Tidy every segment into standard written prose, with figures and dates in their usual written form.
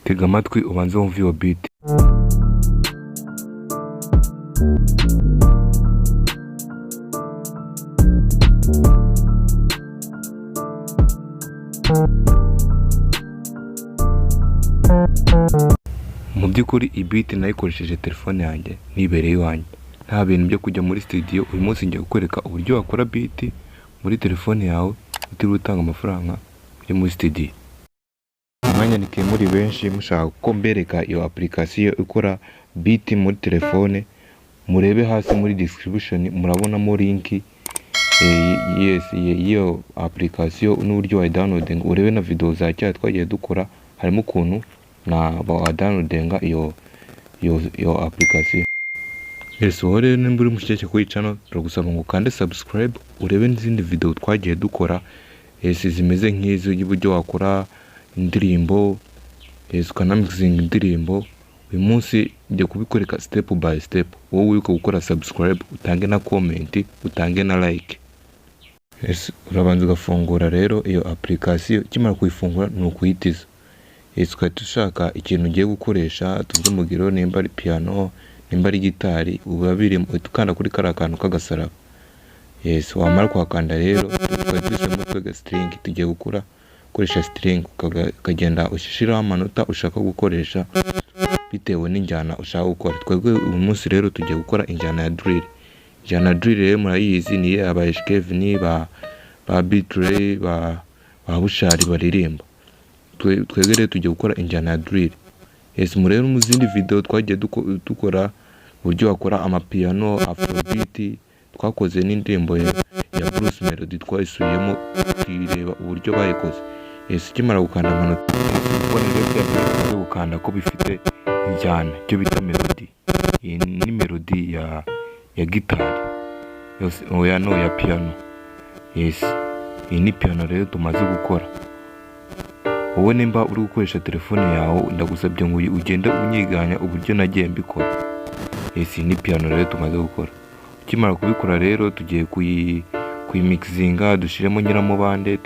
tega amatwi ubanze wumve iyo beat. Mu by'ukuri iyi beat nayikoresheje telefone yanjye nibereye iwanjye, nta bintu byo kujya muri studio. Uyu munsi ngiye kukwereka uburyo wakora beat muri telefone yawe utiriwe utanga amafaranga yo muri studio. Umwanya nikiye muri benshi mushaka ko mbereka iyo application ikora beat muri telefone, murebe hasi muri description murabonamo link iyo application n'uburyo wa downloading, urebe na video za cya twagiye dukora, harimo ukuntu na wa downloadinga iyo application. Wowe nimba uri mushyashya kuri channel, turagusaba ngo ukande subscribe urebe n'izindi video twagiye dukora zimeze nk'izo y'uburyo wakora indirimbo, ukanamixing indirimbo. Uyu munsi ngiye kubikwereka step by step, wowe wibuke gukora subscribe, utange na comment, utange na like. Urabanza ugafungura rero iyo application. Kimara kuyifungura ni ukuyitiza. Ukahita ushaka ikintu ugiye gukoresha, tuvuge mugiro nimba ari piano, nimba ari gitari, uba birimo ukanda kuri kara kantu kagasaraba. Wamara kuhakanda rero twagishemo twega string, tugiye gukoresha string, ukagenda ushishiraho amanota ushaka gukoresha bitewe n'injyana ushaka gukora. Twebwe uyu munsi rero tugiye gukora injyana ya drill. Injyana ya drill rero murayizi ni aba Kevin, ba Bitrey, ba Bushari baririmba. Twebwe rero tugiye gukora injyana ya drill. Murebe mu zindi video twagiye dukora uburyo wakora amapiano, afrobeat, twakoze n'indirimbo ya Bruce Melody twayisubiyemo twireba uburyo bayikoze. Kimara gukanda amanota ubone rero gukanda ko bifite injyana cyo bita melody. Iyi ni melody ya gitari oya no ya piano. Iyi ni piano rero tumaze gukora. Wowe nimba uri gukoresha telefone yawe, ndagusabye ngo ugende unyiganya uburyo nagiye mbikora. Iyi ni piano rero tumaze gukora. Ukimara kubikora rero tugiye kuyimixinga, dushiremo nyiramubande,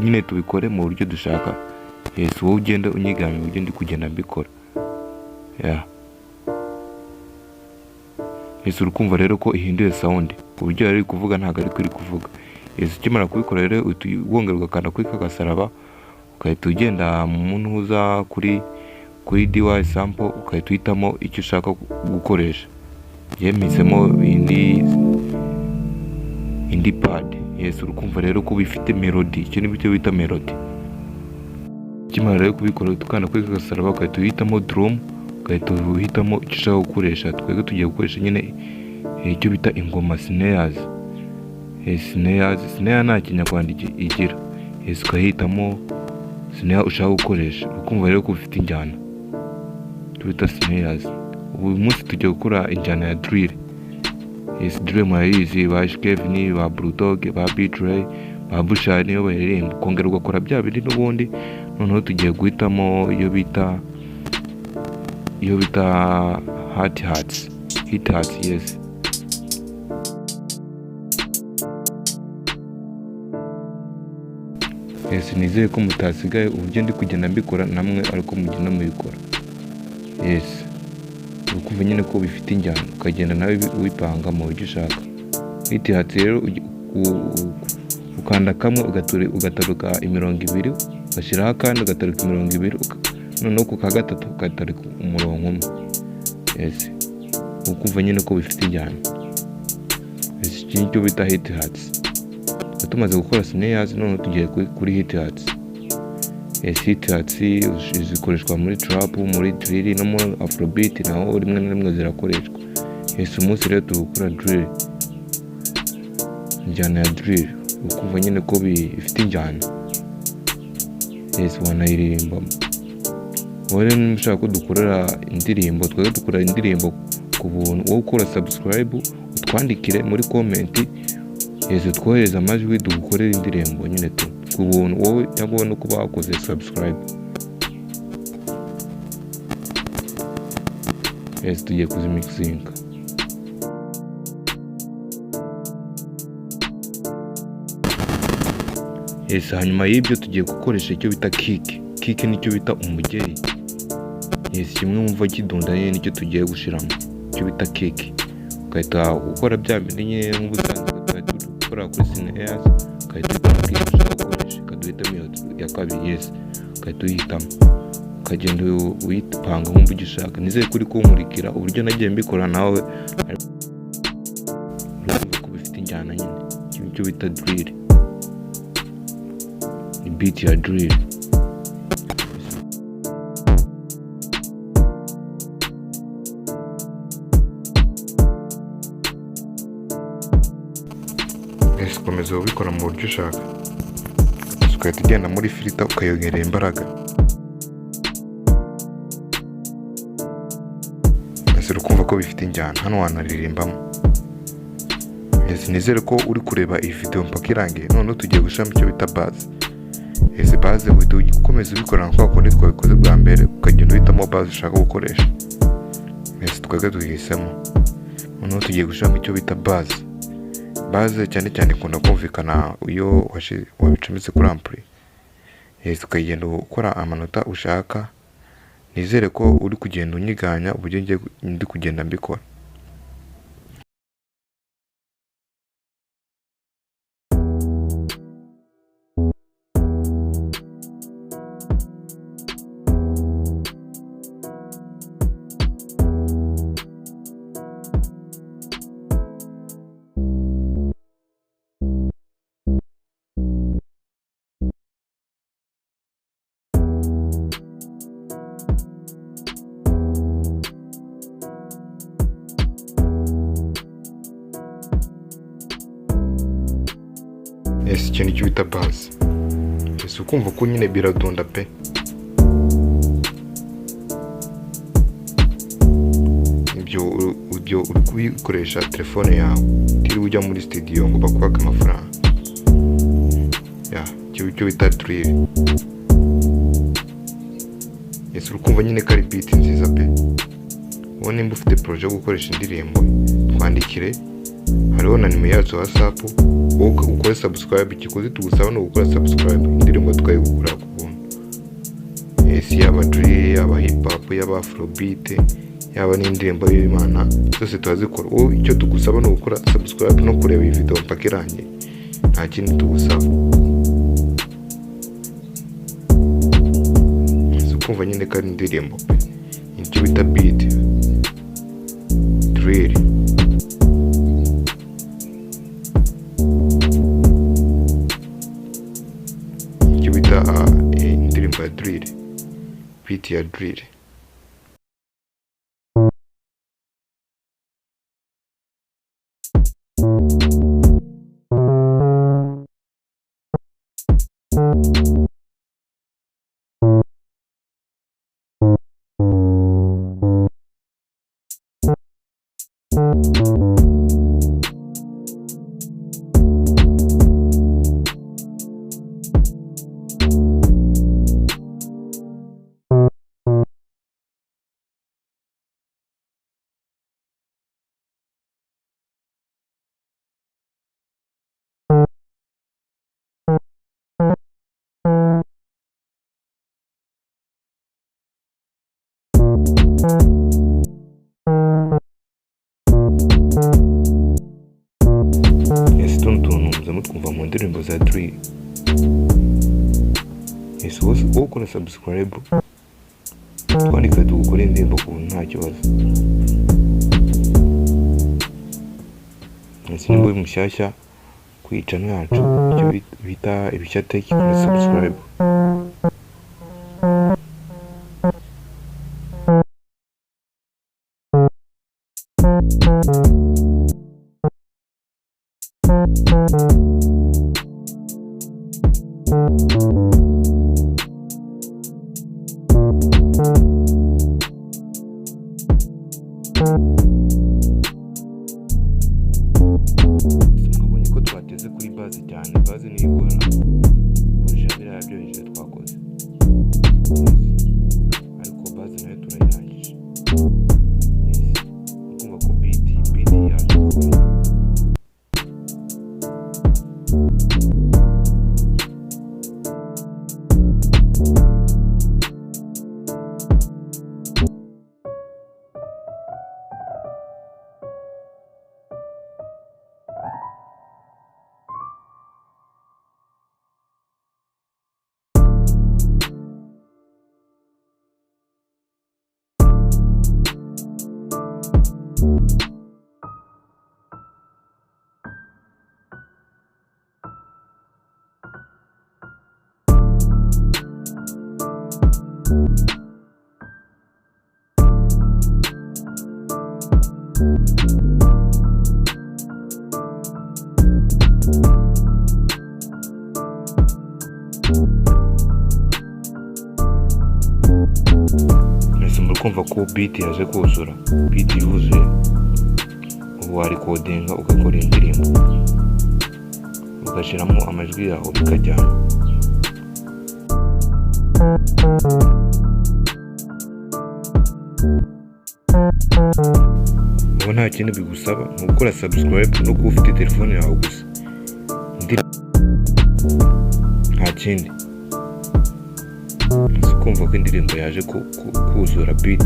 nyine tubikore mu buryo dushaka. Wowe ugende unyiganya uburyo ndi kugenda mbikora. Urukumva rero ko ihinduye sound, uburyo yari kuvuga ntabwo ari kuri kuvuga. Ukimara kubikora rero wongera ugakanda kuri kagasaraba, ukahita ugenda mu ntuza kuri DY sample, ukahita uhitamo icyo ushaka gukoresha. Mpisemo indi pad. Urukumva rero ko bifite melody, icyo ni byo bita melody. Ukimara rero kubikora ukanda kuri kagasaraba, ukahita uhitamo drum, ukahita uhitamo icyo ushaka gukoresha. Twebwe tugiye gukoresha nyine icyo bita ingoma snares. Snare nta kinyarwanda igira. Ukahitamo snare ushaka gukoresha. Ukumva rero ko bifite injyana tubita snares. Uyu munsi tugiye gukora injyana ya drill. Drill murayizi, ba Kevin, ba Bulldog, ba Bitrey, ba Bushari niyo baririmba. Kongera ugakora bya bindi n'ubundi. Noneho tugiye guhitamo iyo bita hit hats. Nizeye ko mutasigaye uburyo ndi kugenda mbikora namwe ariko mugenda mubikora. Ukumva nyine ko bifite injyana, ukagenda nawe wipanga mu buryo ushaka. Hit hats rero ukanda kamwe ugataruka imirongo ibiri, ugashyiraho akandi ugataruka imirongo ibiri, noneho ku ka gatatu ukataruka umurongo umwe. Ukumva nyine ko bifite injyana. Iki nicyo bita hit hats. Tumaze gukora snares, noneho tugiye kuri hit hats. Hit hats zikoreshwa muri trap, muri drill no muri afrobeat, naho rimwe na rimwe zirakoreshwa. Umunsi rero tugukora drill, injyana ya drill. Ukumva nyine ko bifite injyana. Wanayiririmba. Wowe niba ko dukorera indirimbo, twebwe dukora indirimbo ku buntu. Wowe ukora subscribe, utwandikire muri comment, twohereza amajwi dukorera indirimbo nyine ku buntu. Wowe cyangwa no kuba wakoze subscribe. Tugiye kuzimixinga. Hanyuma y'ibyo tugiye gukoresha icyo bita kick. kick nicyo bita umugeri. Yes, kimwe mumva kidundanye nicyo tugiye gushiramo, cyo bita kick. Ukahita ukora bya bindi nyine nk'ubusanzwe gukora kuri snare, ukahita ukora kick ushaka gukoresha, ukaduhitamo ya kabiri. Yes, ukahita uyihitamo, ukagenda uyipanga nk'uko ugishaka. Nizeye kuri kumurikira uburyo nagiye mbikora nawe urumva ko bifite injyana nyine, cyo bita drill, ni beat ya drill. Yes, komeza ubikora mu buryo ushaka. Ukahita ugenda muri filter ukayongerera imbaraga. Ukumva ko bifite injyana, hano wanaririmbamo. Yes, nizere ko uri kureba iyi video mpaka irangiye. None tugiye gushiramo icyo bita base. Yes, base ukomeza ubikora kwa kundi twabikoze bwa mbere, ukagenda uhitamo base ushaka gukoresha. Yes, twebwe tuyihisemo. None tugiye gushiramo icyo bita base. Base cyane cyane ikunda kumvikana iyo wabicometse kuri ampli. Yes, ukagenda ukora amanota ushaka. Nizere ko uri kugenda unyiganya uburyo ndi kugenda mbikora. Yes, ikintu cyo bita base. Yes, ukumva ko nyine biradunda pe. Ibyo uri kubikoresha telefone yawe, tiri ujya muri studio ngo bakwaka amafaranga. Cyo bita drill. Yes, ukumva nyine kari beat nziza pe. Ubu nimba ufite projet yo gukoresha indirimbo, twandikire. Hariho na nimero yacu WhatsApp, ukore subscribe. Ikikoze tugusaba no gukora subscribe, indirimbo twayigukora ku buntu. Yes, yaba drill, yaba hip hop, yaba afrobeat, yaba n'indirimbo y'Imana, zose twazikora. Icyo tugusaba no gukora subscribe no kureba iyi video mpaka irangiye, nta kindi tugusaba. Ukumva nyine kandi indirimbo pe, icyo bita beat drill. Indirimbo ya drill, beat ya drill. Yes, tuntu muza twumva mu ndirimbo za drill. Yes, wowe ukora subscribe, twandika tugukora indirimbo ku nta kibazo. Yes, nimba uri mushyashya kwica nyacu, icyo bita ibishyate kuri subscribe. Mwabonye ko twateze kuri base cyane, base ni ikora kurusha biriya byo hejuru twakoze, ariko base nayo turayirangije. Ukumva ko beat yaje kubona. Kumva ko beat yaje kuzura, beat yuzuye, ubu warikodinga ugakora indirimbo ugashyiramo amajwi yaho bikajyana. Ubu nta kindi bigusaba, ni ugukora subscribe no kuba ufite telefone yawe gusa, nta kindi. Kumva ko indirimbo yaje kuzura beat.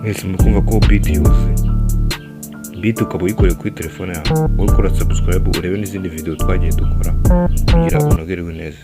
Mwese mukumva ko beat yuzuye, beat ukaba uyikoreye kuri telefone yawe, uri gukora subscribe urebe n'izindi video twagiye dukora kugira unogerwe neza.